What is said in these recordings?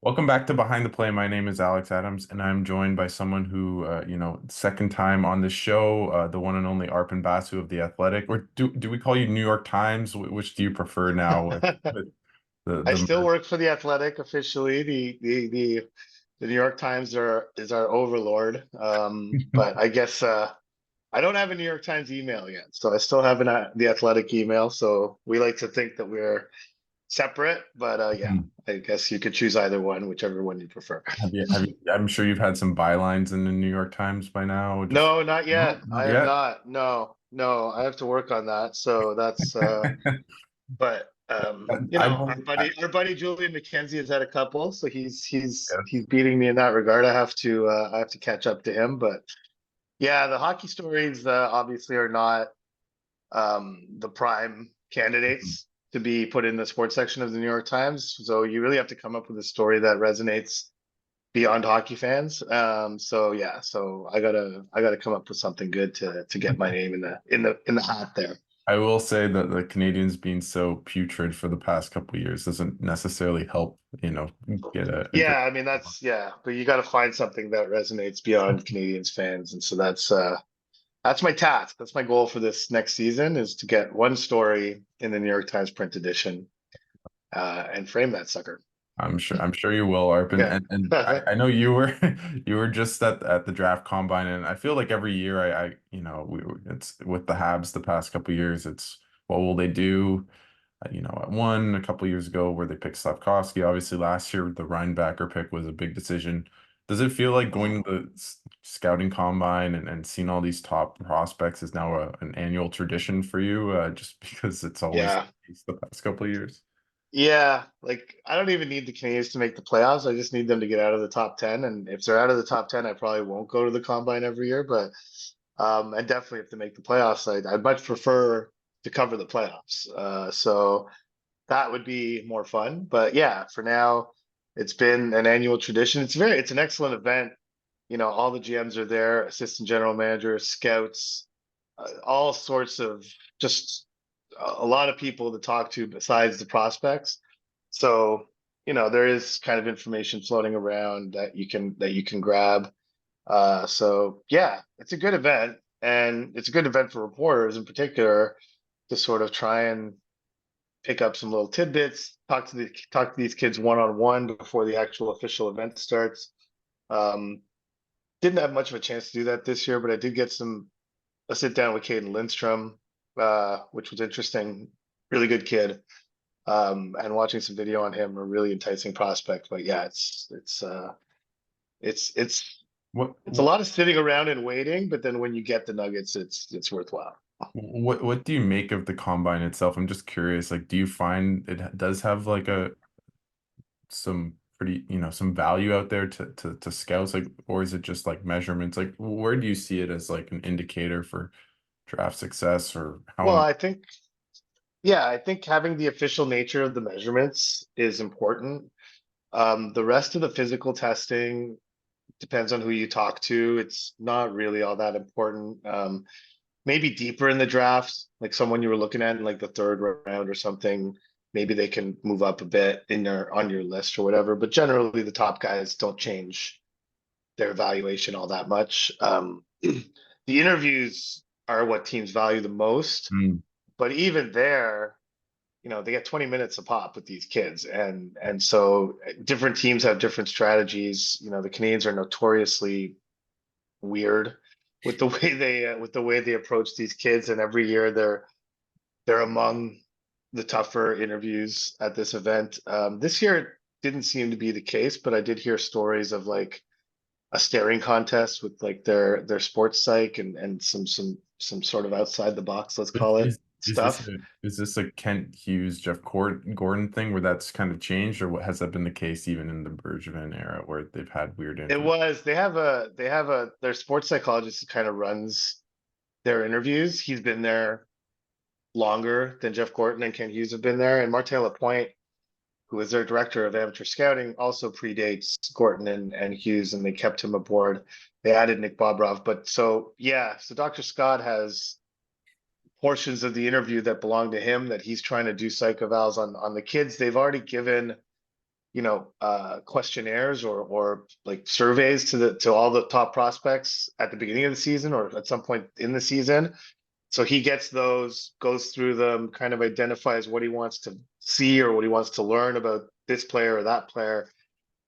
Welcome back to Behind the Play. My name is Alex Adams, and I'm joined by someone who, second time on the show, the one and only Arpon Basu of The Athletic. Or do we call you New York Times? Which do you prefer now with I the still work for the Athletic officially. The New York Times is our overlord. But I guess I don't have a New York Times email yet, so I still have the Athletic email. So we like to think that we're separate, but yeah, I guess you could choose either one, whichever one you prefer. I'm sure you've had some bylines in the New York Times by now. Just No, not no, yet. I not have yet. not. No, no, I have to work on that. So that's but I don't. our buddy Julian McKenzie has had a couple, so he's beating me in that regard. I have to catch up to him, but yeah, the hockey stories obviously are not the prime candidates to be put in the sports section of the New York Times. So you really have to come up with a story that resonates beyond hockey fans. So yeah, so I gotta come up with something good to get my name in the hat there. I will say that the Canadians being so putrid for the past couple of years doesn't necessarily help, get a good. Yeah, I mean yeah, but you got to find something that resonates beyond Canadians fans, and so that's my task. That's my goal for this next season is to get one story in the New York Times print edition and frame that sucker. I'm sure you will, Arpin. Yeah. And I know you were you were just at the draft combine, and I feel like every year it's with the Habs the past couple of years, it's what will they do? At one a couple of years ago where they picked Slafkovský. Obviously, last year the Reinbacher pick was a big decision. Does it feel like going to the scouting combine and seeing all these top prospects is now an annual tradition for you, just because it's always Yeah. the past couple of years? Yeah, like I don't even need the Canadians to make the playoffs. I just need them to get out of the top 10. And if they're out of the top 10, I probably won't go to the combine every year. But and definitely if they make the playoffs, I'd much prefer to cover the playoffs. So that would be more fun. But yeah, for now, it's been an annual tradition. It's an excellent event. All the GMs are there, assistant general managers, scouts, all sorts of just a lot of people to talk to besides the prospects. So, there is kind of information floating around that you can grab. So yeah, it's a good event, and it's a good event for reporters in particular to sort of try and pick up some little tidbits, talk to these kids one on one before the actual official event starts. Um, didn't have much of a chance to do that this year, but I did get a sit down with Caden Lindstrom, which was interesting. Really good kid. And watching some video on him, a really enticing prospect. But yeah, it's it's What it's a lot of sitting around and waiting, but then when you get the nuggets, it's worthwhile. what do you make of the combine itself? I'm just curious. Like, do you find it does have like a some pretty, some value out there to scouts, like, or is it just like measurements? Like, where do you see it as like an indicator for draft success or Well, how? I think having the official nature of the measurements is important. The rest of the physical testing depends on who you talk to. It's not really all that important. Maybe deeper in the draft, like someone you were looking at in like the third round or something, maybe they can move up a bit on your list or whatever. But generally, the top guys don't change their evaluation all that much. The interviews are what teams value the most, Mm, but even there, they get 20 minutes a pop with these kids, and so different teams have different strategies. The Canadians are notoriously weird with the way they approach these kids, and every year they're among the tougher interviews at this event. This year it didn't seem to be the case, but I did hear stories of like a staring contest with like their sports psych and some sort of outside the box, let's Is call it is is this stuff. a Kent Hughes, Jeff Gordon thing where that's kind of changed, or what has that been the case even in the Bergevin era where they've had weird It interviews? was they have a their sports psychologist who kind of runs their interviews. He's been there longer than Jeff Gordon and Ken Hughes have been there, and Martin Lapointe, who is their director of amateur scouting, also predates Gordon and Hughes, and they kept him aboard. They added Nick Bobrov, but so yeah, so Dr. Scott has portions of the interview that belong to him that he's trying to do psych evals on the kids. They've already given questionnaires or like surveys to all the top prospects at the beginning of the season or at some point in the season. So he gets those, goes through them, kind of identifies what he wants to see or what he wants to learn about this player or that player,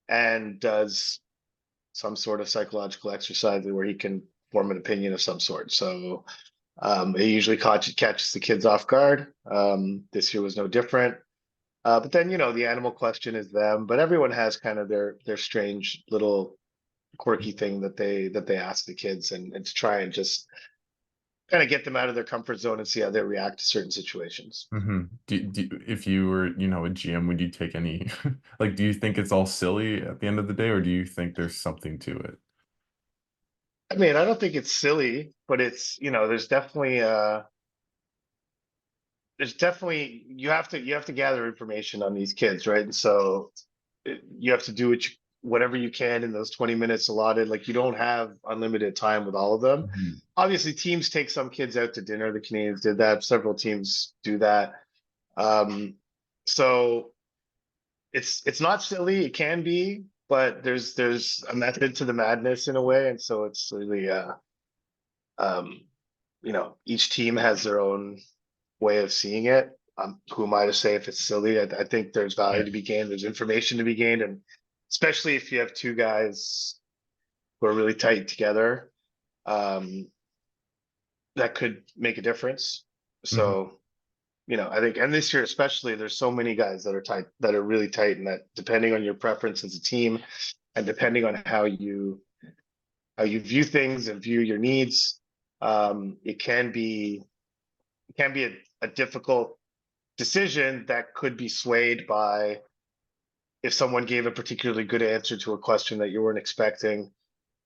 and does some sort of psychological exercise where he can form an opinion of some sort. So it usually catches the kids off guard. This year was no different. But then, the animal question is them, but everyone has kind of their strange little quirky thing that they ask the kids, and to try and just kind of get them out of their comfort zone and see how they react to certain situations. If you were, a GM, would you take any, like, do you think it's all silly at the end of the day, or do you think there's something to it? I mean, I don't think it's silly, but it's, there's definitely you have to gather information on these kids, right? And so you have to do whatever you can in those 20 minutes allotted. Like, you don't have unlimited time with all of them. Mhm. Obviously, teams take some kids out to dinner. The Canadiens did that. Several teams do that. Um, so it's not silly. It can be, but there's a method to the madness in a way, and so it's really um, each team has their own way of seeing it. Who am I to say if it's silly? I think there's value Yeah. to be gained. There's information to be gained, and especially if you have two guys who are really tight together, um, that could make a difference. Mhm. So, I think, and this year especially, there's so many guys that are tight, that are really tight, and that depending on your preference as a team, and depending on how you view things and view your needs, it can be a difficult decision that could be swayed by if someone gave a particularly good answer to a question that you weren't expecting.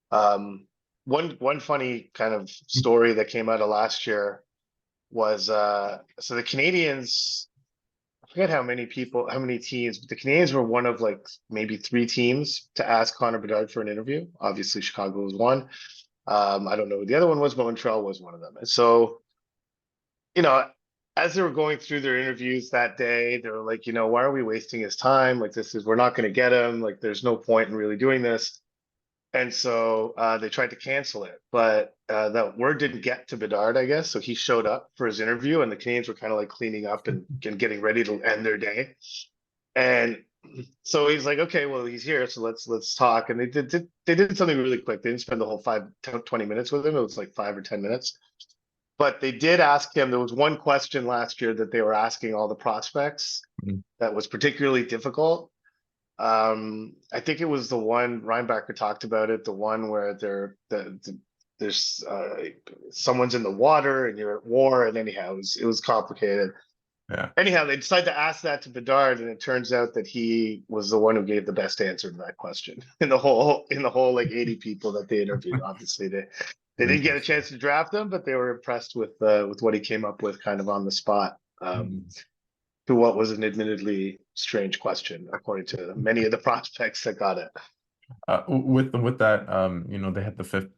Um, one funny kind of story that came out of last year was so the Canadiens, I forget how many teams, but the Canadiens were one of like maybe three teams to ask Connor Bedard for an interview. Obviously, Chicago was one. I don't know who the other one was, but Montreal was one of them. And so, you know, as they were going through their interviews that day, they were like, why are we wasting his time? Like, we're not going to get him. Like, there's no point in really doing this. And so they tried to cancel it, but that word didn't get to Bedard, I guess. So he showed up for his interview, and the Canadiens were kind of like cleaning up and getting ready to end their day. And so he's like, okay, well, he's here, so let's talk. And they did something really quick. They didn't spend the whole 20 minutes with him. It was like 5 or 10 minutes. But they did ask him. There was one question last year that they were asking all the prospects Mhm. that was particularly difficult. I think it was the one Reinbacher talked about it, the one where there's someone's in the water and you're at war, and anyhow, it was complicated. Yeah. Anyhow, they decided to ask that to Bedard, and it turns out that he was the one who gave the best answer to that question in the whole like 80 people that they interviewed. Obviously, they didn't get a Interesting. chance to draft him, but they were impressed with what he came up with, kind of on the spot. Mhm. To what was an admittedly strange question, according to many of the prospects that got it. With that, they had the fifth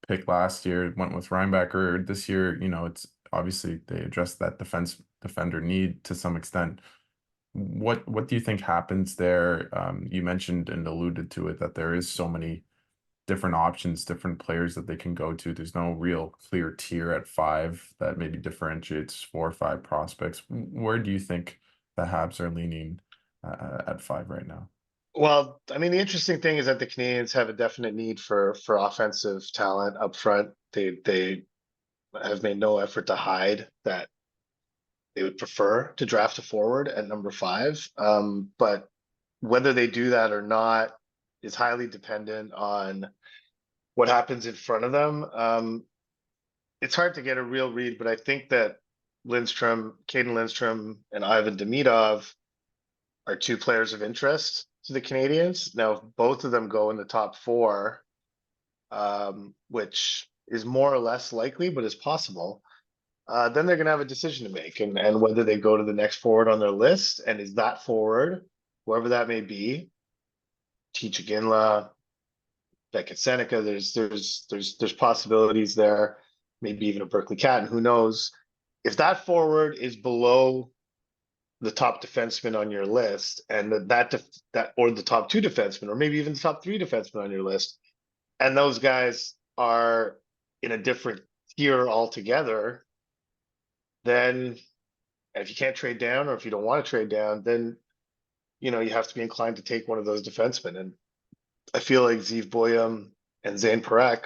pick last year, went with Reinbacher. This year, it's obviously they addressed that defender need to some extent. What do you think happens there? You mentioned and alluded to it that there is so many different options, different players that they can go to. There's no real clear tier at five that maybe differentiates 4 or 5 prospects. Where do you think the Habs are leaning at five right now? Well, I mean, the interesting thing is that the Canadians have a definite need for offensive talent up front. They have made no effort to hide that they would prefer to draft a forward at number five. But whether they do that or not is highly dependent on what happens in front of them. It's hard to get a real read, but I think that Caden Lindstrom, and Ivan Demidov are two players of interest to the Canadians. Now, if both of them go in the top four, which is more or less likely, but is possible, then they're going to have a decision to make, and whether they go to the next forward on their list, and is that forward, whoever that may be, Teach Ginla, Beckett Seneca, there's possibilities there, maybe even a Berkeley Catton, who knows? If that forward is below the top defenseman on your list, and that or the top two defensemen, or maybe even the top three defensemen on your list, and those guys are in a different tier altogether, then if you can't trade down, or if you don't want to trade down, then you have to be inclined to take one of those defensemen. And I feel like Zeev Boyum and Zane Parekh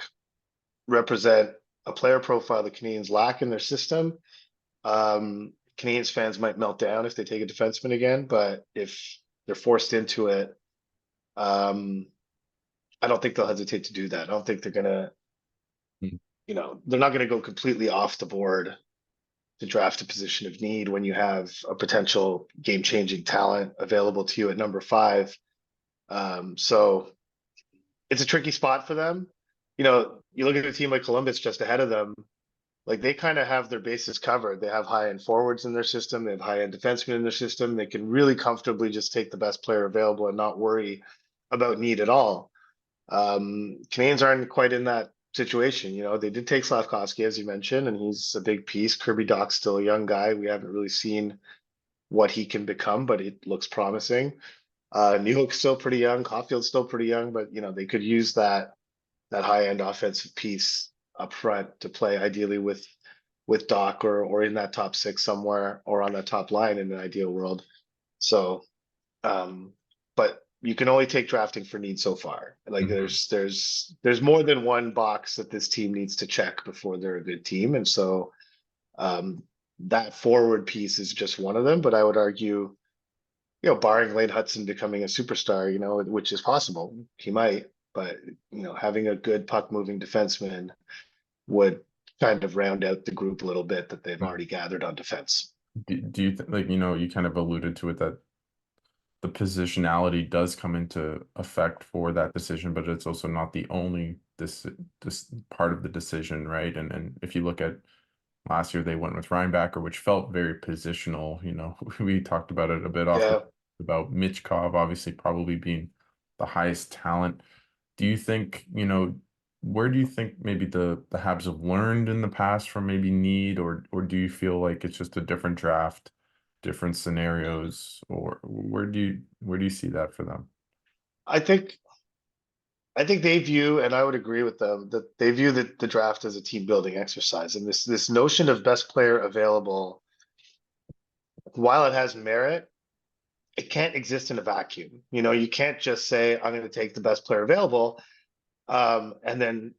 represent a player profile the Canadiens lack in their system. Canadiens fans might melt down if they take a defenseman again, but if they're forced into it, I don't think they'll hesitate to do that. I don't think they're gonna, Mm. they're not gonna go completely off the board to draft a position of need when you have a potential game-changing talent available to you at number 5. So it's a tricky spot for them. You look at a team like Columbus just ahead of them, like they kind of have their bases covered. They have high-end forwards in their system. They have high-end defensemen in their system. They can really comfortably just take the best player available and not worry about need at all. Canadiens aren't quite in that situation. They did take Slafkovský, as you mentioned, and he's a big piece. Kirby Dach's still a young guy. We haven't really seen what he can become, but it looks promising. Newhook's still pretty young. Caulfield's still pretty young, but they could use that high-end offensive piece up front to play ideally with Dach, or in that top 6 somewhere, or on that top line in an ideal world. So, but you can only take drafting for need so far. Like there's more than one box that this team needs to check before they're a good team. And so that forward piece is just one of them. But I would argue, barring Lane Hudson becoming a superstar, which is possible, he might, but having a good puck moving defenseman would kind of round out the group a little bit that they've already gathered on defense. Do you like, you kind of alluded to it, that the positionality does come into effect for that decision, but it's also not the only this part of the decision, right? And if you look at last year, they went with Reinbacher, which felt very positional. We talked about it a bit off Yeah. about Michkov obviously probably being the highest talent. Do you think, where do you think maybe the Habs have learned in the past from maybe need, or do you feel like it's just a different draft, different scenarios, or where do you see that for them? I think they view, and I would agree with them, that they view the draft as a team building exercise. And this notion of best player available, while it has merit, it can't exist in a vacuum. You can't just say, I'm going to take the best player available. And then,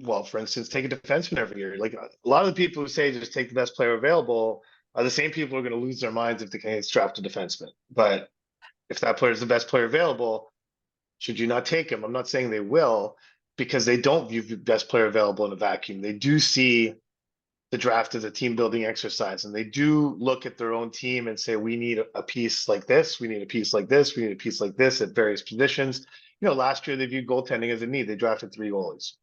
well, for instance, take a defenseman every year. Like a lot of the people who say just take the best player available are the same people who are going to lose their minds if the Canadiens draft a defenseman. But if that player is the best player available, should you not take him? I'm not saying they will, because they don't view the best player available in a vacuum. They do see the draft as a team building exercise, and they do look at their own team and say, we need a piece like this, we need a piece like this, we need a piece like this at various positions. Last year they viewed goaltending as a need. They drafted 3 goalies.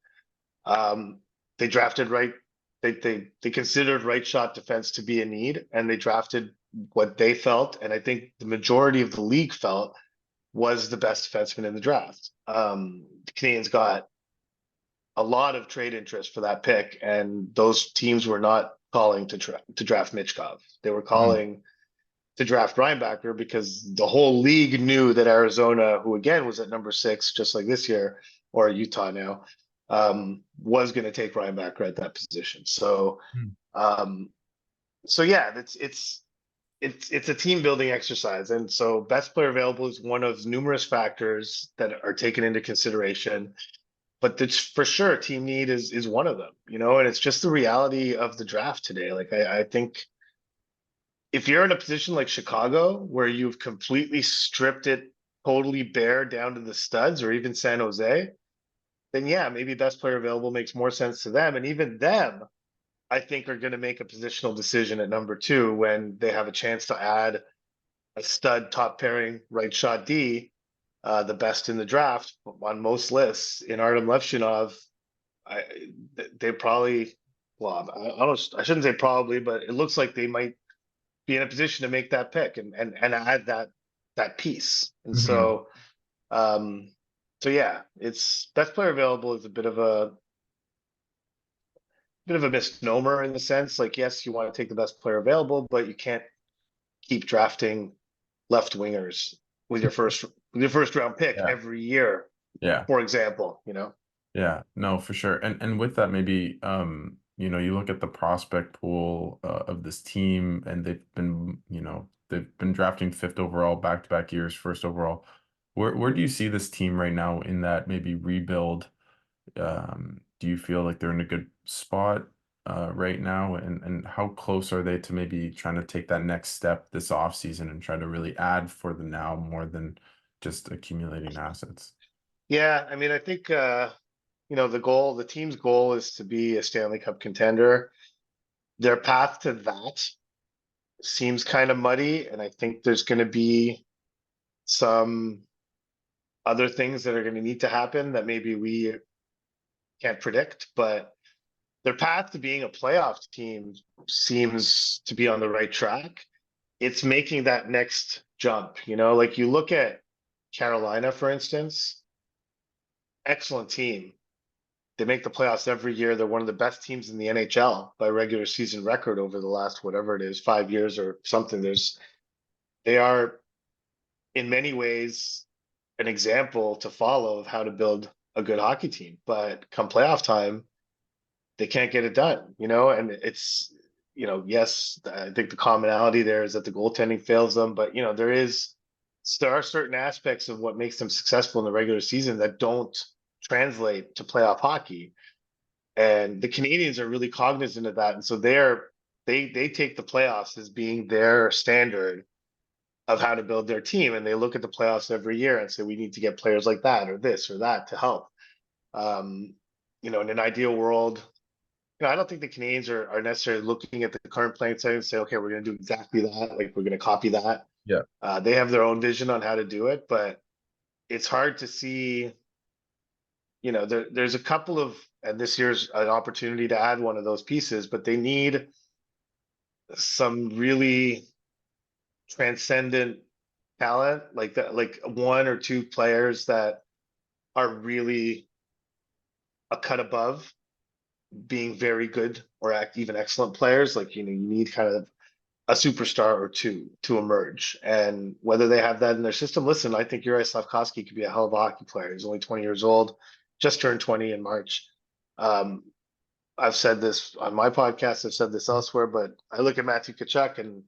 They drafted right. They considered right shot defense to be a need, and they drafted what they felt, and I think the majority of the league felt, was the best defenseman in the draft. The Canadiens got a lot of trade interest for that pick, and those teams were not calling to draft Michkov. They were calling to draft Reinbacher, because the whole league knew that Arizona, who again was at number 6, just like this year, or Utah now, was going to take Reinbacher at that position. So, yeah, it's a team building exercise, and so best player available is one of numerous factors that are taken into consideration. But it's for sure team need is one of them, and it's just the reality of the draft today. Like I think if you're in a position like Chicago, where you've completely stripped it totally bare down to the studs, or even San Jose, then yeah, maybe best player available makes more sense to them. And even them, I think, are going to make a positional decision at number 2 when they have a chance to add a stud top pairing right shot D, the best in the draft on most lists, in Artem Levshunov. They probably, well, I shouldn't say probably, but it looks like they might be in a position to make that pick and add that piece. And Mm-hmm. so yeah, it's best player available is a bit of a misnomer, in the sense, like, yes, you want to take the best player available, but you can't keep drafting left wingers with your first round pick Yeah. every year, Yeah. for example, you know? Yeah, no, for sure. And with that, maybe you look at the prospect pool of this team, and they've been drafting fifth overall back-to-back years, first overall. Where do you see this team right now in that maybe rebuild? Do you feel like they're in a good spot right now? And how close are they to maybe trying to take that next step this offseason and try to really add for the now more than just accumulating assets? Yeah, I mean, I think the team's goal is to be a Stanley Cup contender. Their path to that seems kind of muddy, and I think there's going to be some other things that are going to need to happen that maybe we can't predict, but their path to being a playoff team seems to be on the right track. It's making that next jump, like you look at Carolina, for instance, excellent team. They make the playoffs every year. They're one of the best teams in the NHL by regular season record over the last whatever it is, 5 years or something. They are in many ways an example to follow of how to build a good hockey team. But come playoff time, they can't get it done, and it's, yes, I think the commonality there is that the goaltending fails them, but there are certain aspects of what makes them successful in the regular season that don't translate to playoff hockey. And the Canadians are really cognizant of that. And so they take the playoffs as being their standard of how to build their team. And they look at the playoffs every year and say, we need to get players like that or this or that to help. Um, in an ideal world, I don't think the Canadians are necessarily looking at the current playing setting and say, okay, we're going to do exactly that. Like we're going to copy that. Yeah. They have their own vision on how to do it, but it's hard to see, there's a couple of, and this year's an opportunity to add one of those pieces, but they need some really transcendent talent, like that, like one or two players that are really a cut above being very good or even excellent players. Like, you need kind of a superstar or two to emerge. And whether they have that in their system, listen, I think Yuri Slafkovský could be a hell of a hockey player. He's only 20 years old, just turned 20 in March. Um, I've said this on my podcast, I've said this elsewhere, but I look at Matthew Tkachuk and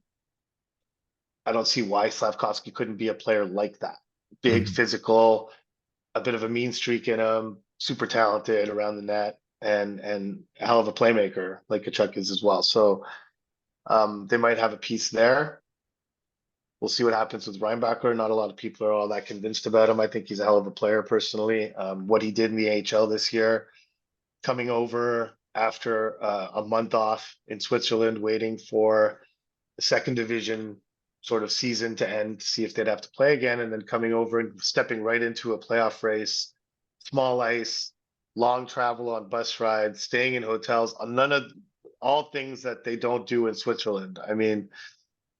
I don't see why Slafkovský couldn't be a player like that. Big, Mhm. physical, a bit of a mean streak in him, super talented around the net, and a hell of a playmaker like Tkachuk is as well. So they might have a piece there. We'll see what happens with Reinbacher. Not a lot of people are all that convinced about him. I think he's a hell of a player personally. What he did in the AHL this year, coming over after a month off in Switzerland, waiting for the second division sort of season to end to see if they'd have to play again, and then coming over and stepping right into a playoff race, small ice, long travel on bus rides, staying in hotels, none of all things that they don't do in Switzerland. I mean,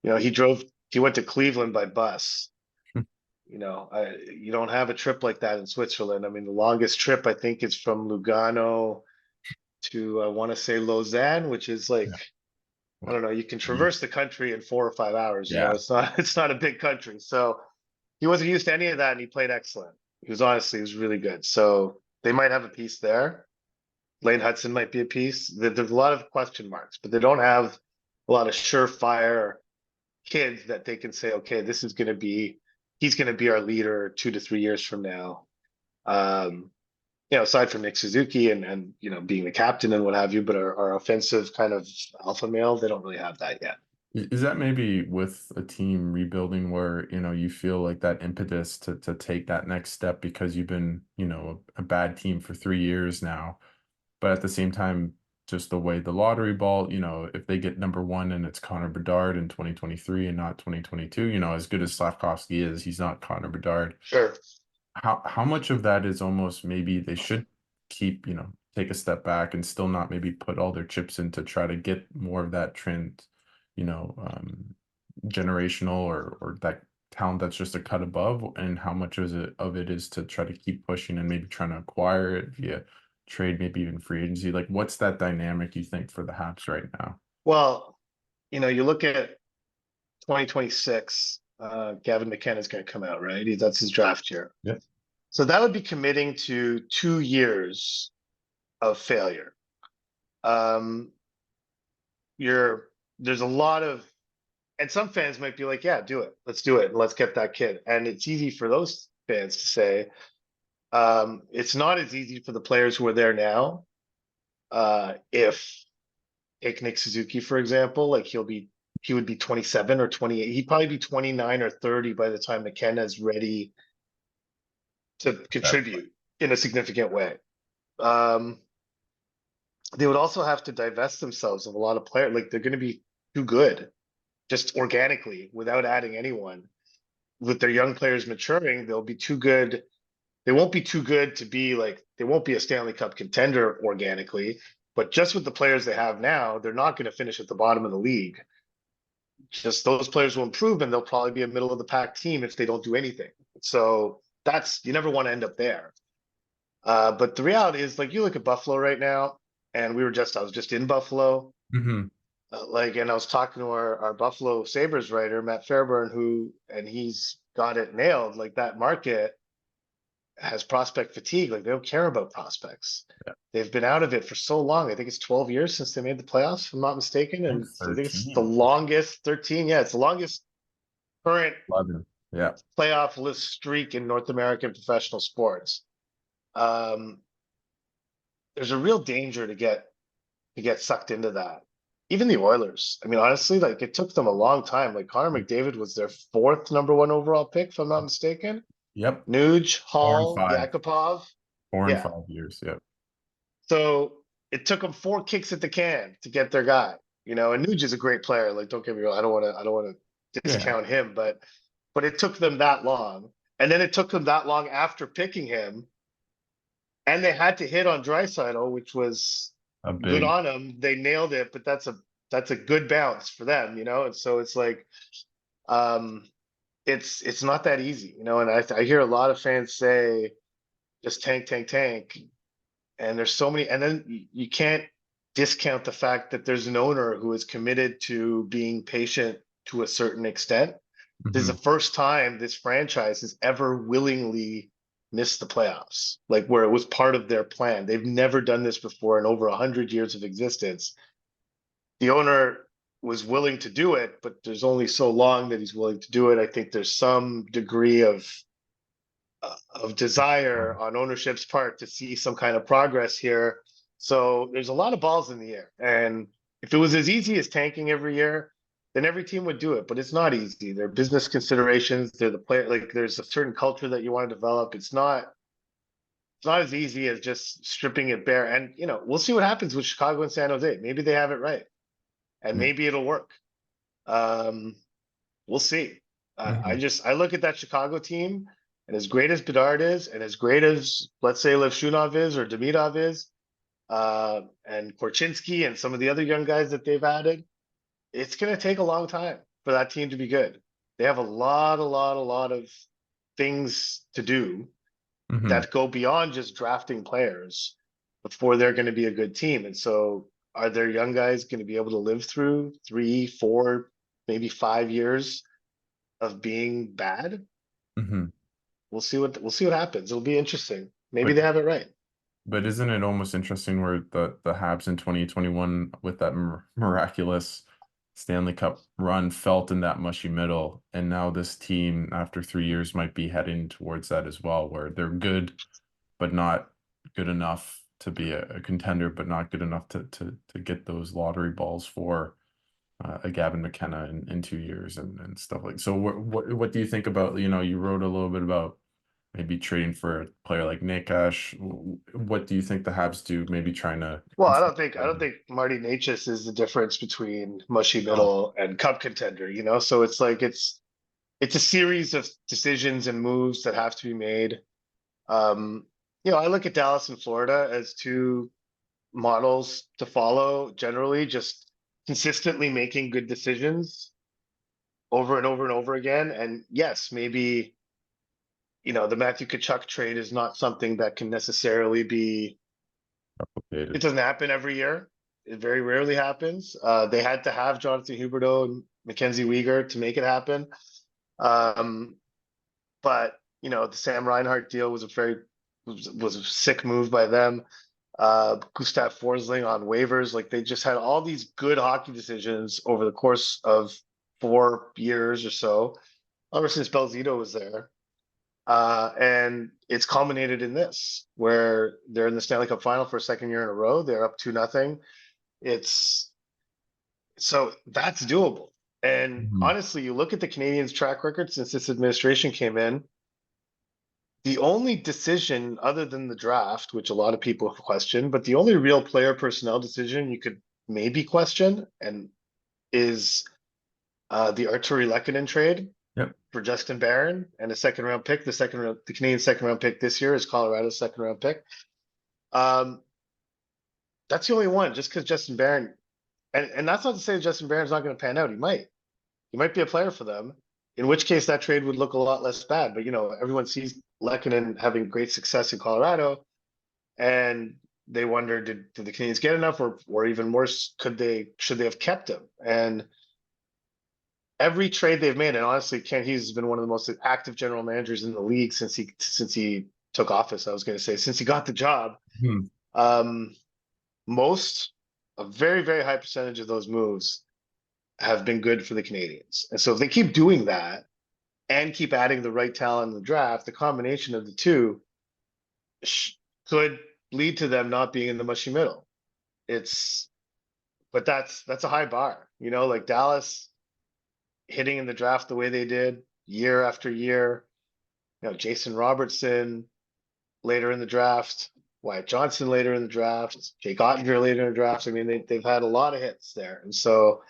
he went to Cleveland by bus. You don't have a trip like that in Switzerland. I mean, the longest trip I think is from Lugano to I want to say Lausanne, which is like, Yeah. I What? don't know, you can traverse the country in 4 or 5 hours. Yeah. It's not a big country. So he wasn't used to any of that, and he played excellent. He was really good. So they might have a piece there. Lane Hudson might be a piece. There's a lot of question marks, but they don't have a lot of surefire kids that they can say, okay, he's going to be our leader 2 to 3 years from now. Um, aside from Nick Suzuki and being the captain and what have you, but our offensive kind of alpha male, they don't really have that yet. Is that maybe with a team rebuilding where, you feel like that impetus to take that next step because you've been, a bad team for 3 years now, but at the same time, just the way the lottery ball, if they get number one and it's Connor Bedard in 2023 and not 2022, as good as Slafkovsky is, he's not Connor Bedard. Sure. How much of that is almost maybe they should keep, take a step back and still not maybe put all their chips in to try to get more of that trend, you know, um, generational or that talent that's just a cut above, and how much of it is to try to keep pushing and maybe trying to acquire it via trade, maybe even free agency? Like, what's that dynamic you think for the Habs right now? Well, you look at 2026, Gavin McKenna's gonna come out, right? That's his draft year. Yeah. So that would be committing to 2 years of failure. Um, there's a lot of, and some fans might be like, yeah, do it. Let's do it. And let's get that kid. And it's easy for those fans to say, it's not as easy for the players who are there now. If take Nick Suzuki, for example, like he would be 27 or 28. He'd probably be 29 or 30 by the time McKenna is ready to contribute in a significant way. They would also have to divest themselves of a lot of players. Like they're going to be too good just organically without adding anyone. With their young players maturing, they'll be too good. They won't be too good to be like, they won't be a Stanley Cup contender organically, but just with the players they have now, they're not going to finish at the bottom of the league. Just those players will improve and they'll probably be a middle of the pack team if they don't do anything. So you never want to end up there. But the reality is, like, you look at Buffalo right now, and I was just in Buffalo. Mm-hmm. And I was talking to our Buffalo Sabres writer, Matt Fairburn, and he's got it nailed. Like that market has prospect fatigue. Like they don't care about prospects. Yeah. They've been out of it for so long. I think it's 12 years since they made the playoffs, if I'm not mistaken. And I think it's the 13. longest 13. Yeah, it's the longest current 11. Yeah. playoff list streak in North American professional sports. There's a real danger to get sucked into that. Even the Oilers. I mean, honestly, like it took them a long time. Like Connor McDavid was their 4th number 1 overall pick, if I'm not mistaken. Yep. Nuge, 4 and Hall, 5. Yakupov. 4 and 5 Yeah. years. Yep. So it took them 4 kicks at the can to get their guy. And Nuge is a great player. Like, don't get me wrong. I don't want to Yeah. discount him, but it took them that long. And then it took them that long after picking him. And they had to hit on Draisaitl, which was good on them. They nailed it, but that's a good bounce for them, And so it's like, it's not that easy, And I hear a lot of fans say, just tank, tank, tank. And there's so many, and then you can't discount the fact that there's an owner who is committed to being patient to a certain extent. This is the first time this franchise has ever willingly missed the playoffs, like where it was part of their plan. They've never done this before in over 100 years of existence. The owner was willing to do it, but there's only so long that he's willing to do it. I think there's some degree of desire on ownership's part to see some kind of progress here. So there's a lot of balls in the air. And if it was as easy as tanking every year, then every team would do it. But it's not easy. There are business considerations. They're the player. Like there's a certain culture that you want to develop. It's not as easy as just stripping it bare. And we'll see what happens with Chicago and San Jose. Maybe they have it right, and maybe it'll work. We'll see. I look at that Chicago team, and as great as Bedard is, and as great as, let's say, Levshunov is or Demidov is, and Korchinski and some of the other young guys that they've added, it's going to take a long time for that team to be good. They have a lot of things to do that go beyond just drafting players before they're going to be a good team. And so are their young guys going to be able to live through 3, 4, maybe 5 years of being bad? We'll see what happens. It'll be interesting. Maybe they have it right. But isn't it almost interesting where the Habs in 2021 with that miraculous Stanley Cup run felt in that mushy middle, and now this team after 3 years might be heading towards that as well, where they're good but not good enough to be a contender, but not good enough to get those lottery balls for a Gavin McKenna in 2 years and stuff like. So what do you think about, you wrote a little bit about maybe trading for a player like Necas? What do you think the Habs do? Maybe trying to. Well, I don't think Marty Necas is the difference between mushy middle and cup contender. So it's like it's a series of decisions and moves that have to be made. I look at Dallas and Florida as 2 models to follow. Generally, just consistently making good decisions over and over and over again. And yes, maybe the Matthew Tkachuk trade is not something that can necessarily be. It doesn't happen every year. It very rarely happens. They had to have Jonathan Huberdeau and Mackenzie Weegar to make it happen. Um, but the Sam Reinhart deal was a sick move by them. Gustav Forsling on waivers, like they just had all these good hockey decisions over the course of 4 years or so, ever since Belzito was there. And it's culminated in this, where they're in the Stanley Cup final for a second year in a row. They're up 2-0. It's so that's doable. And Mhm. honestly, you look at the Canadiens' track record since this administration came in, the only decision other than the draft, which a lot of people have questioned, but the only real player personnel decision you could maybe question and is the Arturi Lehkonen trade Yep. for Justin Barron and a second round pick. The Canadian second round pick this year is Colorado's second round pick. Um, that's the only one, just because Justin Barron, and that's not to say Justin Barron's not going to pan out. He might be a player for them. In which case, that trade would look a lot less bad. But everyone sees Lehkonen having great success in Colorado, and they wonder, did the Canadiens get enough, or even worse, should they have kept him? And every trade they've made, and honestly, Ken Hughes has been one of the most active general managers in the league since he took office. I was going to say since he got the job. Hmm. Um, a very very high percentage of those moves have been good for the Canadiens, and so if they keep doing that and keep adding the right talent in the draft, the combination of the two could lead to them not being in the mushy middle. It's but that's a high bar, like Dallas hitting in the draft the way they did year after year. Jason Robertson later in the draft, Wyatt Johnson later in the draft, Jake Ottinger later in the draft. I mean, they've had a lot of hits there, and so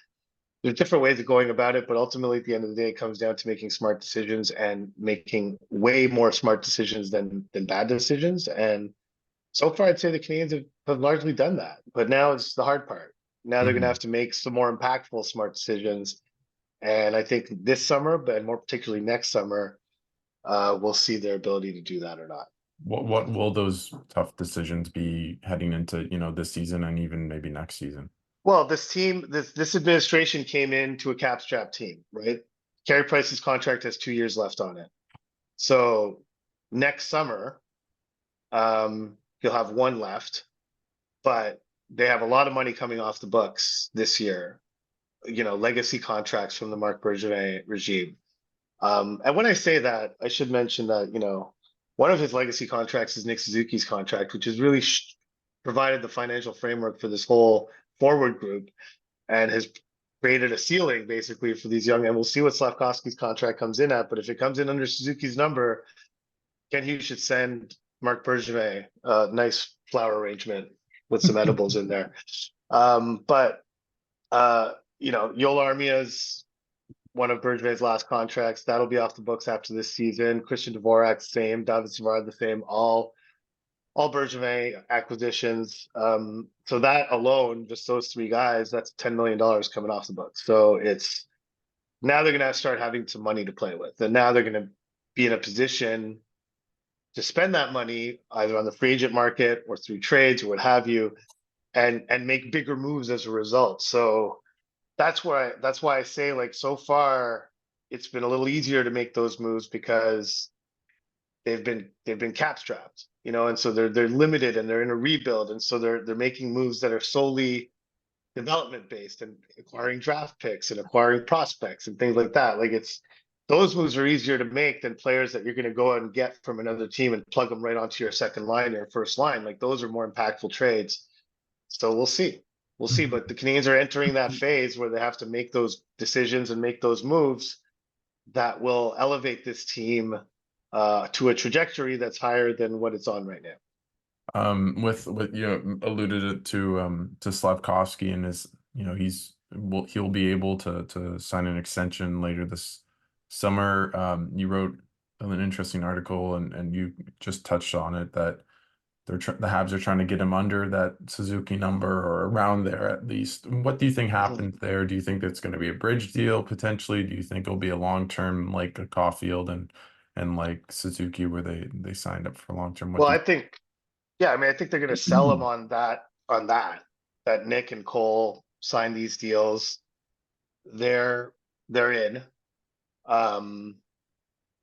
there's different ways of going about it. But ultimately, at the end of the day, it comes down to making smart decisions and making way more smart decisions than bad decisions. And so far, I'd say the Canadiens have largely done that. But now it's the hard part. Now they're going to Mhm. have to make some more impactful smart decisions. And I think this summer, but more particularly next summer, we'll see their ability to do that or not. What will those tough decisions be heading into, this season and even maybe next season? Well, this administration came into a cap strap team, right? Carey Price's contract has 2 years left on it. So next summer, he'll have one left, but they have a lot of money coming off the books this year. Legacy contracts from the Marc Bergevin regime. And when I say that, I should mention that one of his legacy contracts is Nick Suzuki's contract, which has really provided the financial framework for this whole forward group and has created a ceiling basically for these young. And we'll see what Slafkovsky's contract comes in at. But if it comes in under Suzuki's number, Ken Hughes should send Marc Bergevin a nice flower arrangement with some edibles in there. But Yoel Armia's one of Bergevin's last contracts. That'll be off the books after this season. Christian Dvorak, same. David Savard, the same. All Bergevin acquisitions. So that alone, just those three guys, that's $10 million coming off the books. So it's now they're going to start having some money to play with, and now they're going to be in a position to spend that money either on the free agent market or through trades or what have you, and make bigger moves as a result. So that's why I say, like, so far it's been a little easier to make those moves because they've been cap strapped, and so they're limited and they're in a rebuild, and so they're making moves that are solely development based and acquiring draft picks and acquiring prospects and things like that. Like those moves are easier to make than players that you're going to go out and get from another team and plug them right onto your second line or first line. Like those are more impactful trades. So we'll see. We'll see. But the Canadiens are entering that phase where they have to make those decisions and make those moves that will elevate this team to a trajectory that's higher than what it's on right now. With alluded it to Slafkovský and his, he'll be able to sign an extension later this summer. You wrote an interesting article and you just touched on it that the Habs are trying to get him under that Suzuki number or around there at least. What do you think Mhm. happens there? Do you think that's going to be a bridge deal potentially? Do you think it'll be a long term like a Caulfield and like Suzuki where they signed up for long term? What Well, do I think, yeah, I mean, I think they're going to sell him you on that. that Nick and Cole signed these deals, they're they're in. Um,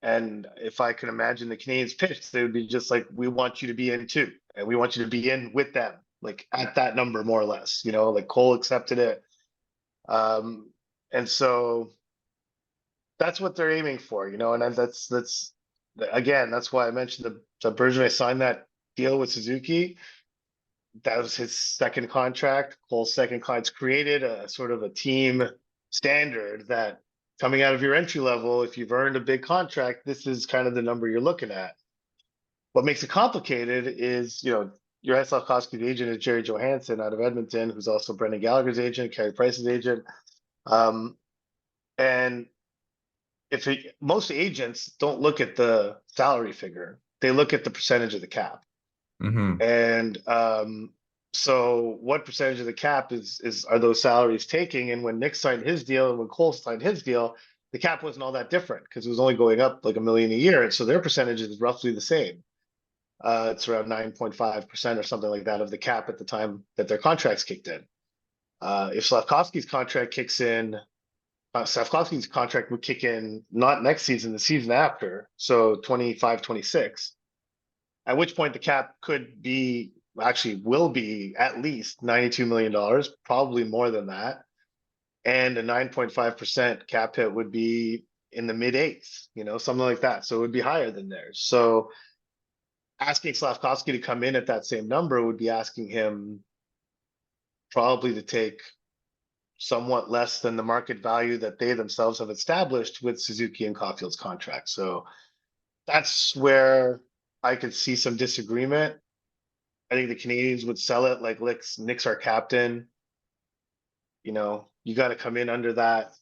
and if I can imagine the Canadians pitch, they would be just like, we want you to be in too, and we want you to be in with them, like at that number more or less. Like Cole accepted it. Um, and so that's what they're aiming for, and that's again, that's why I mentioned the Bergevin signed that deal with Suzuki. That was his second contract. Cole's second contract created a sort of a team standard that coming out of your entry level, if you've earned a big contract, this is kind of the number you're looking at. What makes it complicated is, your Slafkovsky's agent is Jerry Johansson out of Edmonton, who's also Brendan Gallagher's agent, Carey Price's agent. And most agents don't look at the salary figure, they look at the percentage of the cap. Mm-hmm. And so what percentage of the cap are those salaries taking? And when Nick signed his deal and when Cole signed his deal, the cap wasn't all that different because it was only going up like $1 million a year. And so their percentage is roughly the same. It's around 9.5% or something like that of the cap at the time that their contracts kicked in. If Slafkovsky's contract kicks in, Slafkovsky's contract would kick in not next season, the season after, so 25, 26, at which point the cap could be, actually will be at least $92 million, probably more than that. And a 9.5% cap hit would be in the mid eights, something like that. So it would be higher than theirs. So asking Slafkovsky to come in at that same number would be asking him probably to take somewhat less than the market value that they themselves have established with Suzuki and Caulfield's contract. So that's where I could see some disagreement. I think the Canadians would sell it like Nick's our captain. You got to come in under that.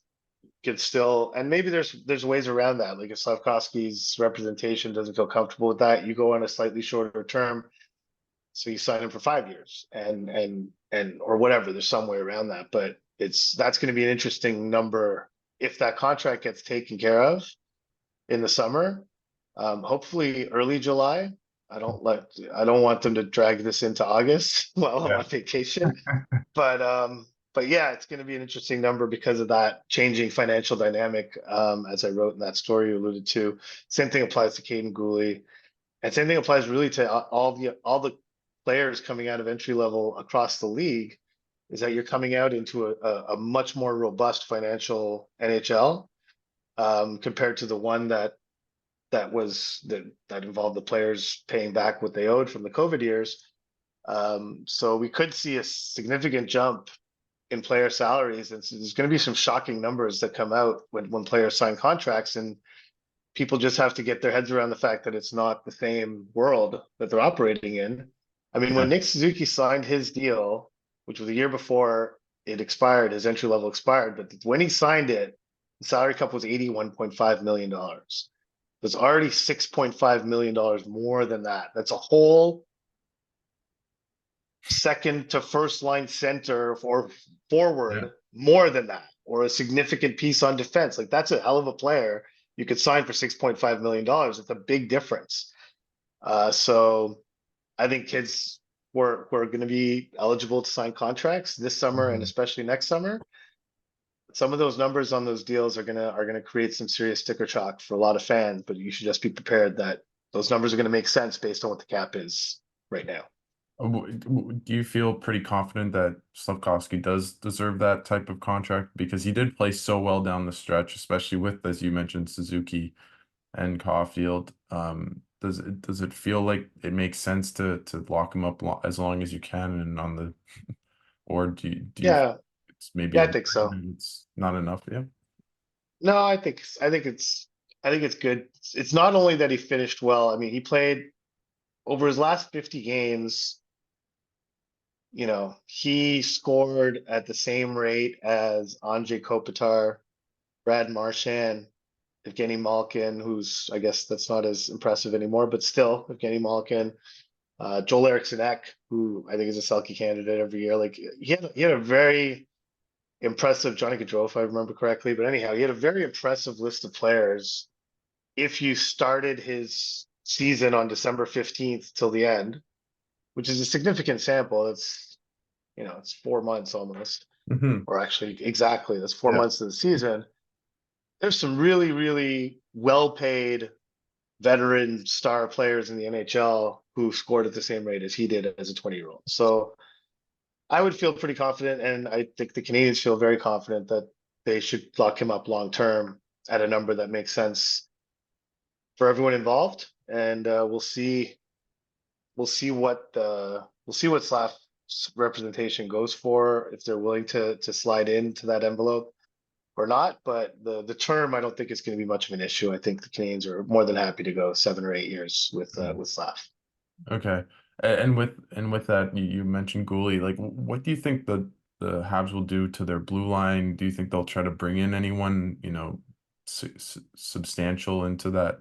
Could still, and maybe there's ways around that. Like if Slafkovsky's representation doesn't feel comfortable with that, you go on a slightly shorter term. So you sign him for 5 years and or whatever. There's some way around that, but that's going to be an interesting number if that contract gets taken care of in the summer. Hopefully early July. I don't want them to drag this into August while I'm Yeah. on vacation. But yeah, it's going to be an interesting number because of that changing financial dynamic. As I wrote in that story you alluded to. Same thing applies to Caden Gooley, and same thing applies really to all the players coming out of entry level across the league. Is that you're coming out into a much more robust financial NHL compared to the one that involved the players paying back what they owed from the COVID years. So we could see a significant jump in player salaries, and so there's going to be some shocking numbers that come out when players sign contracts, and people just have to get their heads around the fact that it's not the same world that they're operating in. I mean, Yeah. when Nick Suzuki signed his deal, which was a year before it expired, his entry level expired, but when he signed it, the salary cap was $81.5 million. There's already $6.5 million more than that. That's a whole second to first line center or Yeah. forward more than that, or a significant piece on defense. Like that's a hell of a player you could sign for $6.5 million. It's a big difference. So I think kids were going to be eligible to sign contracts this summer and Mhm. especially next summer. Some of those numbers on those deals are gonna create some serious sticker shock for a lot of fans, but you should just be prepared that those numbers are gonna make sense based on what the cap is right now. Do you feel pretty confident that Slafkovsky does deserve that type of contract? Because he did play so well down the stretch, especially with, as you mentioned, Suzuki and Caulfield. Does it feel like it makes sense to lock him up as long as you can and on the or do you Yeah, it's maybe yeah, I think so. it's not enough? Yeah. No, I think it's good. It's not only that he finished well. I mean, he played over his last 50 games. He scored at the same rate as Anze Kopitar, Brad Marchand, Evgeny Malkin, who's, I guess that's not as impressive anymore, but still Evgeny Malkin, Joel Eriksson Ek, who I think is a Selke candidate every year. Like he had a very impressive Johnny Gaudreau, if I remember correctly. But anyhow, he had a very impressive list of players. If you started his season on December 15th till the end, which is a significant sample, it's it's 4 months almost, Hmm. or actually exactly, that's four Yeah. months of the season. There's some really, really well-paid veteran star players in the NHL who scored at the same rate as he did as a 20-year-old. So I would feel pretty confident, and I think the Canadians feel very confident that they should lock him up long term at a number that makes sense for everyone involved. And we'll see what Slav representation goes for, if they're willing to slide into that envelope or not. But the term, I don't think it's going to be much of an issue. I think the Canadians are more than happy to go 7 or 8 years with Slav. Okay. And with that, you mentioned Goalie. Like, what do you think the Habs will do to their blue line? Do you think they'll try to bring in anyone, substantial into that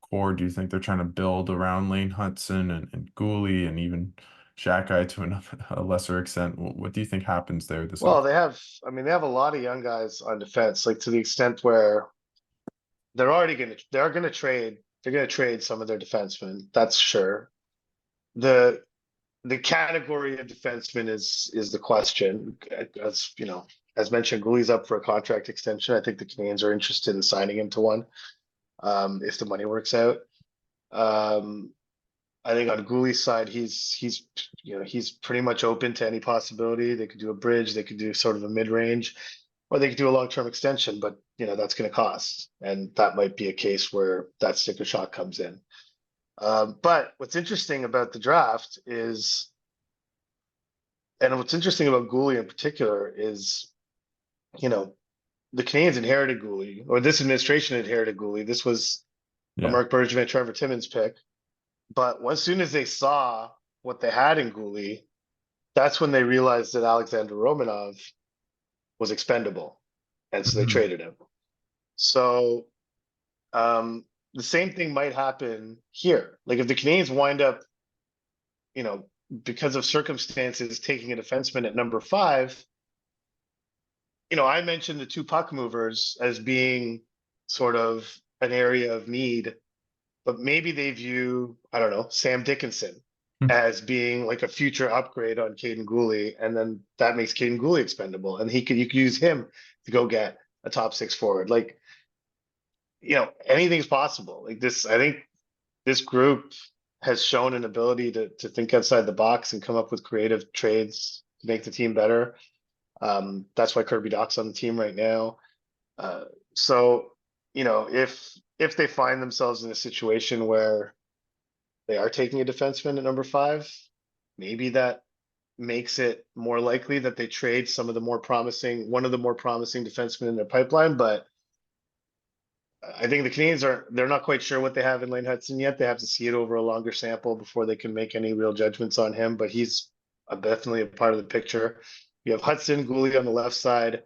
core? Do you think they're trying to build around Lane Hudson and Goalie and even Xhekaj to a lesser extent? What do you think happens there this Well, off? they have, I mean, they have a lot of young guys on defense, like to the extent where they're gonna trade some of their defensemen. That's sure. The the category of defenseman is the question. As you know, as mentioned, Goulie's up for a contract extension. I think the Canadians are interested in signing him to one, if the money works out. Um, I think on Goulie's side, he's pretty much open to any possibility. They could do a bridge, they could do sort of a mid-range, or they could do a long-term extension, but that's going to cost, and that might be a case where that sticker shock comes in. But what's interesting about the draft is, and what's interesting about Goulet in particular is, you know, the Canadians inherited Goulet, or this administration inherited Goulet. This was a Yeah. Mark Bergevin, Trevor Timmons pick. But as soon as they saw what they had in Goulet, that's when they realized that Alexander Romanov was expendable, and so they Mhm. traded him. So the same thing might happen here. Like if the Canadians wind up, you know, because of circumstances, taking a defenseman at number 5. I mentioned the two puck movers as being sort of an area of need, but maybe they view, I don't know, Sam Dickinson as being like a future upgrade on Caden Gooley, and then that makes Caden Gooley expendable, and you could use him to go get a top 6 forward. Like, anything's possible. Like this, I think this group has shown an ability to think outside the box and come up with creative trades to make the team better. That's why Kirby Doc's on the team right now. So, if they find themselves in a situation where they are taking a defenseman at number 5, maybe that makes it more likely that they trade one of the more promising defensemen in their pipeline. But I think the Canadians they're not quite sure what they have in Lane Hudson yet. They have to see it over a longer sample before they can make any real judgments on him, but he's definitely a part of the picture. You have Hudson, Gooley on the left side.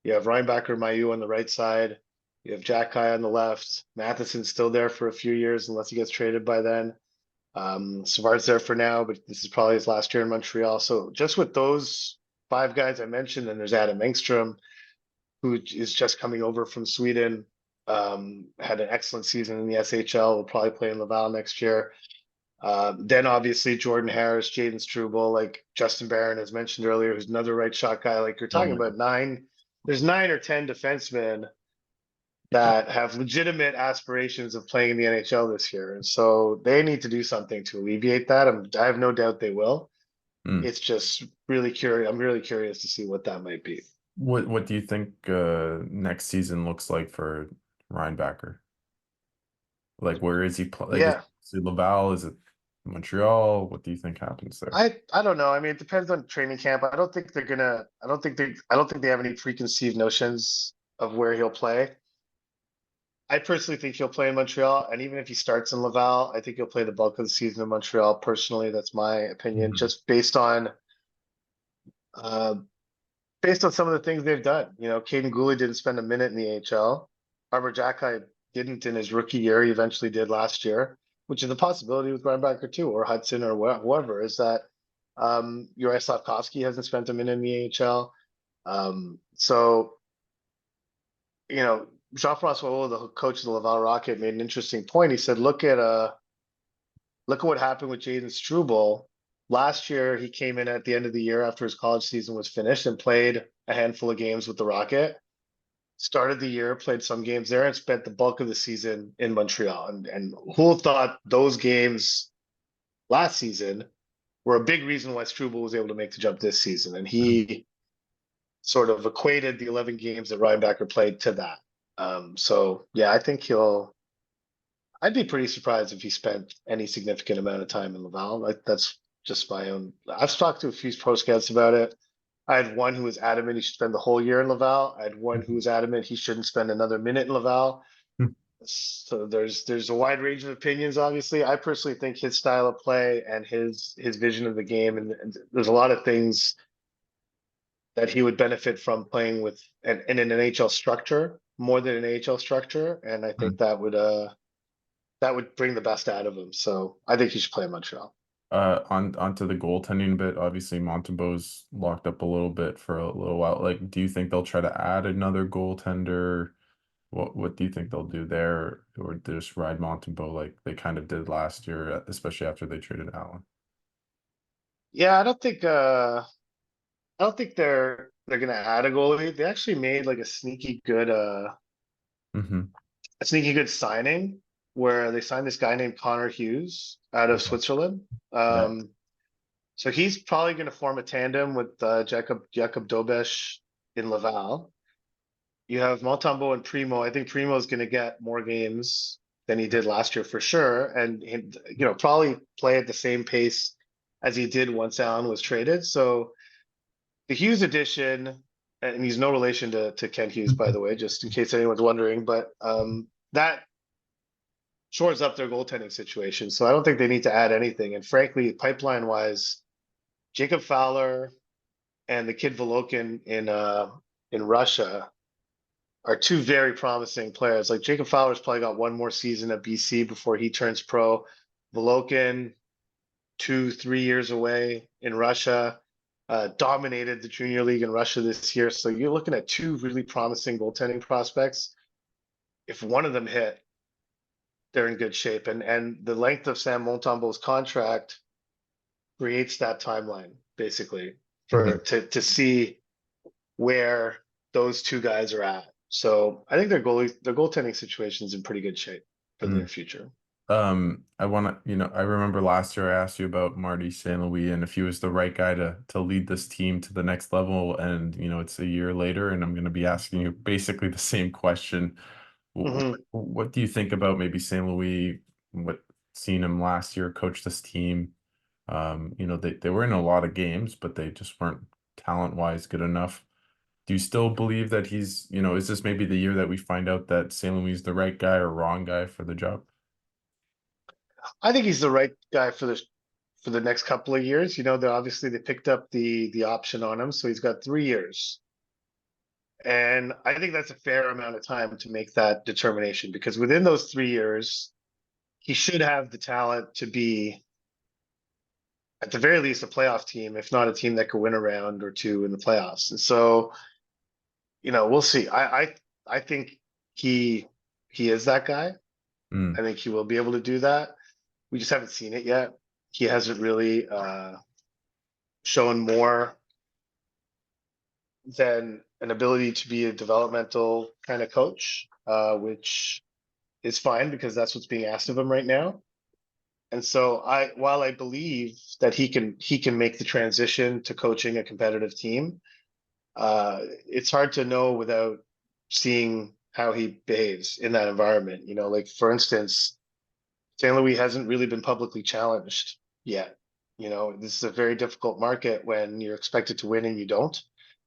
You have Reinbacher, Mayu on the right side. You have Xhekaj on the left. Matheson's still there for a few years unless he gets traded by then. Savard's there for now, but this is probably his last year in Montreal. So just with those 5 guys I mentioned, and there's Adam Engstrom, who is just coming over from Sweden, had an excellent season in the SHL, will probably play in Laval next year. Then obviously Jordan Harris, Jaden Struble, like Justin Barron, as mentioned earlier, who's another right shot guy. Like you're Oh talking my about there's 9 or 10 defensemen God. that have legitimate aspirations of playing in the NHL this year. And so they need to do something to alleviate that. I have no doubt they will. Mm. It's just really curious. I'm really curious to see what that might be. What do you think next season looks like for Reinbacher? Like, where is he like, is Yeah, it Laval? Is it Montreal? What do you think happens there? I don't know. I mean, it depends on training camp. I don't think they have any preconceived notions of where he'll play. I personally think he'll play in Montreal, and even if he starts in Laval, I think he'll play the bulk of the season in Montreal. Personally, that's my opinion, Mhm. just uh, based on some of the things they've done. Caden Gooley didn't spend a minute in the AHL. Arbor Xhekaj didn't in his rookie year. He eventually did last year, which is a possibility with Reinbacher too, or Hudson, or whoever. Is that Uri Slafkovský hasn't spent a minute in the AHL. So Jean-Francois Huot, the coach of the Laval Rocket, made an interesting point. He said, look at what happened with Jaden Struble last year he came in at the end of the year after his college season was finished and played a handful of games with the Rocket. Started the year, played some games there, and spent the bulk of the season in Montreal. And who thought those games last season were a big reason why Struble was able to make the jump this season. And he sort of equated the 11 games that Reinbacher played to that. So yeah, I think I'd be pretty surprised if he spent any significant amount of time in Laval. Like that's just my own. I've talked to a few pro scouts about it. I had one who was adamant he should spend the whole year in Laval. I had one who was adamant he shouldn't spend another minute in Laval. So there's a wide range of opinions. Obviously, I personally think his style of play and his vision of the game, and there's a lot of things that he would benefit from playing with in an NHL structure more than an AHL structure, and I think that would bring the best out of him. So I think he should play in Montreal. Onto the goaltending bit, obviously Montembeault's locked up a little bit for a little while. Like, do you think they'll try to add another goaltender? What do you think they'll do there, or just ride Montembeault like they kind of did last year, especially after they traded Allen? Yeah, I don't think they're gonna add a goalie. They actually made like Mm-hmm. a sneaky good signing where they signed this guy named Connor Hughes out of Okay. Switzerland. Yeah. So he's probably going to form a tandem with Jacob Dobesh in Laval. You have Montembeault and Primo. I think Primo is going to get more games than he did last year for sure, and probably play at the same pace as he did once Allen was traded. So the Hughes addition, and he's no relation to Ken Hughes, by the way, just in case anyone's wondering, but that shores up their goaltending situation. So I don't think they need to add anything. And frankly, pipeline wise, Jacob Fowler and the kid Volokin in Russia are two very promising players. Like Jacob Fowler's probably got one more season at BC before he turns pro. Volokin, 2, 3 years away in Russia, dominated the junior league in Russia this year. So you're looking at two really promising goaltending prospects. If one of them hit, they're in good shape. And the length of Sam Montembeault's contract creates that timeline basically for Mhm. to see where those two guys are at. So I think their goaltending situation is in pretty good shape for the near Mm. future. I want to, I remember last year I asked you about Marty St. Louis and if he was the right guy to lead this team to the next level. And, it's a year later, and I'm going to be asking you basically the same question. Mhm. What do you think about maybe St. Louis? What Seeing him last year coach this team? They were in a lot of games, but they just weren't talent-wise good enough. Do you still believe that is this maybe the year that we find out that St. Louis is the right guy or wrong guy for the job? I think he's the right guy for the next couple of years. They picked up the option on him, so he's got 3 years. And I think that's a fair amount of time to make that determination because within those 3 years, he should have the talent to be, at the very least, a playoff team, if not a team that could win a round or two in the playoffs. And so, we'll see. I think he he is that guy. Mm, I think he will be able to do that. We just haven't seen it yet. He hasn't really shown more than an ability to be a developmental kind of coach, which is fine because that's what's being asked of him right now. And so while I believe that he can make the transition to coaching a competitive team, it's hard to know without seeing how he behaves in that environment. Like for instance, St. Louis hasn't really been publicly challenged yet. This is a very difficult market when you're expected to win and you don't.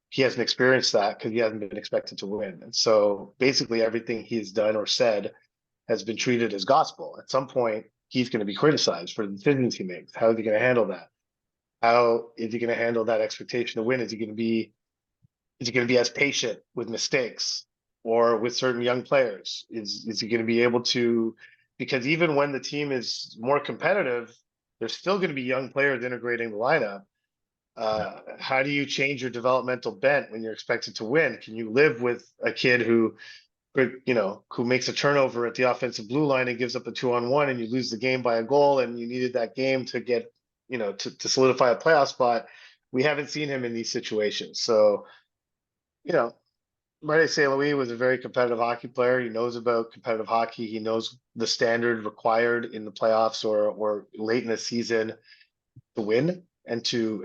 He hasn't experienced that because he hasn't been expected to win. And so basically everything he's done or said has been treated as gospel. At some point, he's going to be criticized for the decisions he makes. How is he going to handle that? How is he going to handle that expectation to win? Is he going to be as patient with mistakes or with certain young players? Is he going to be able to? Because even when the team is more competitive, there's still going to be young players integrating the lineup. yeah. How do you change your developmental bent when you're expected to win? Can you live with a kid who makes a turnover at the offensive blue line and gives up a 2-on-1 and you lose the game by a goal and you needed that game to get to solidify a playoff spot. We haven't seen him in these situations. So, you know, Marty St. Louis was a very competitive hockey player. He knows about competitive hockey. He knows the standard required in the playoffs or late in the season to win and to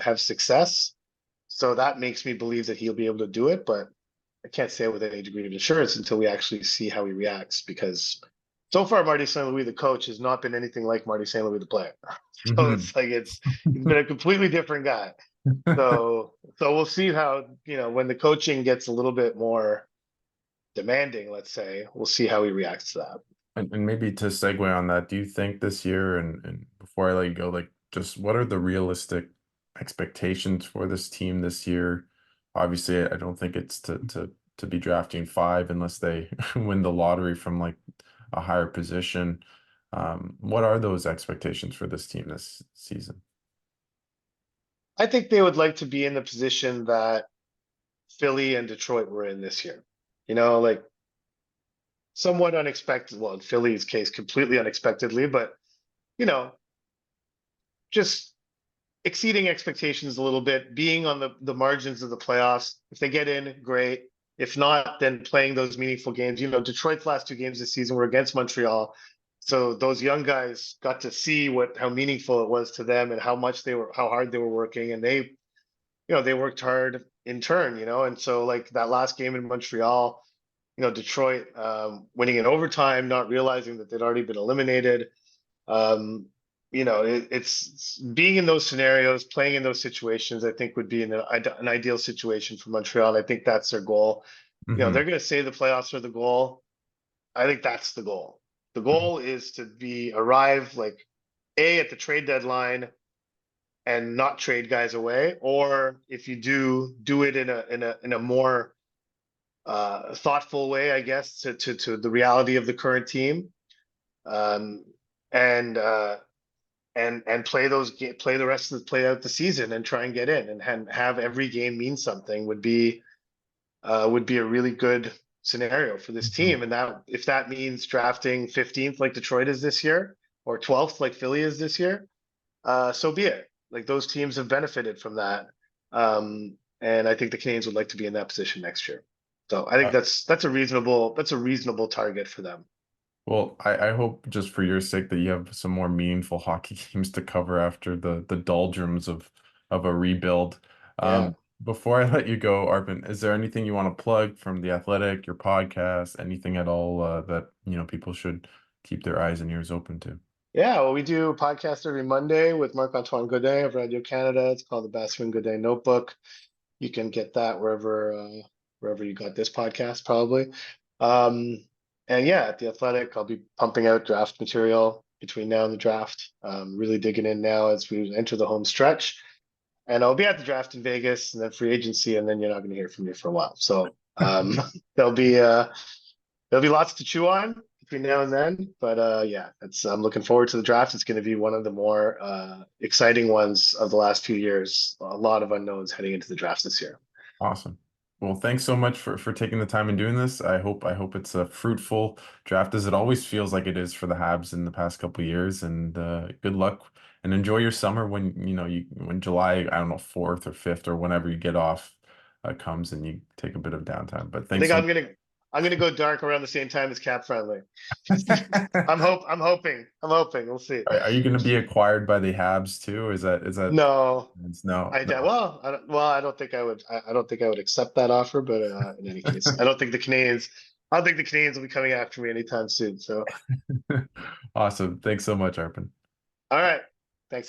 have success. So that makes me believe that he'll be able to do it, but I can't say it with any degree of assurance until we actually see how he reacts, because so far Marty St. Louis, the coach, has not been anything like Marty St. Louis, the player. So Mhm. it's like he's been a completely different guy. So we'll see how, when the coaching gets a little bit more demanding, let's say, we'll see how he reacts to that. And maybe to segue on that, do you think this year, and before I let you go, like just what are the realistic expectations for this team this year? Obviously, I don't think it's to be drafting five unless they win the lottery from like a higher position. What are those expectations for this team this season? I think they would like to be in the position that Philly and Detroit were in this year. Like somewhat unexpected. Well, in Philly's case, completely unexpectedly, but you know, just exceeding expectations a little bit, being on the margins of the playoffs. If they get in, great. If not, then playing those meaningful games. Detroit's last two games this season were against Montreal. So those young guys got to see how meaningful it was to them and how hard they were working. And they worked hard in turn, and so like that last game in Montreal, Detroit winning in overtime, not realizing that they'd already been eliminated. Um, it's being in those scenarios, playing in those situations, I think would be an ideal situation for Montreal. And I think that's their goal. Hmm. They're going to say the playoffs are the goal. I think that's the goal. The goal is to arrive like at the trade deadline and not trade guys away, or if you do it in a more thoughtful way, I guess, to the reality of the current team, um, and play the rest of play out the season and try and get in and have every game mean something would be a really good scenario for this Hmm. team. And that if that means drafting 15th like Detroit is this year or 12th like Philly is this year, so be it. Like those teams have benefited from that. And I think the Canadiens would like to be in that position next year. So I think that's a reasonable target for them. Well, I hope just for your sake that you have some more meaningful hockey games to cover after the doldrums of a rebuild. Yeah. Before I let you go, Arpin, is there anything you want to plug from The Athletic, your podcast, anything at all that people should keep their eyes and ears open to? Yeah, well, we do a podcast every Monday with Marc-Antoine Godin of Radio Canada. It's called the Basu Godin Notebook. You can get that wherever you got this podcast, probably. Um, and yeah, at the Athletic, I'll be pumping out draft material between now and the draft. Really digging in now as we enter the home stretch. And I'll be at the draft in Vegas and then free agency, and then you're not going to hear from me for a while. So there'll be uh, there'll be lots to chew on between now and then. But yeah, I'm looking forward to the draft. It's going to be one of the more exciting ones of the last few years. A lot of unknowns heading into the draft this year. Awesome. Well, thanks so much for taking the time and doing this. I hope it's a fruitful draft as it always feels like it is for the Habs in the past couple of years. And good luck and enjoy your summer when when July, I don't know, 4th or 5th or whenever you get off comes and you take a bit of downtime. But I thanks think so I'm gonna go dark around the same time as Cap Friendly. much. I'm hoping. We'll see. Are you going to be acquired by the Habs too? Is that No, no, I no. well, I don't think I would. I don't think I would accept that offer. But in any case, I don't think the Canadians. I don't think the Canadians will be coming after me anytime soon. So, Awesome. Thanks so much, Arpin. all right.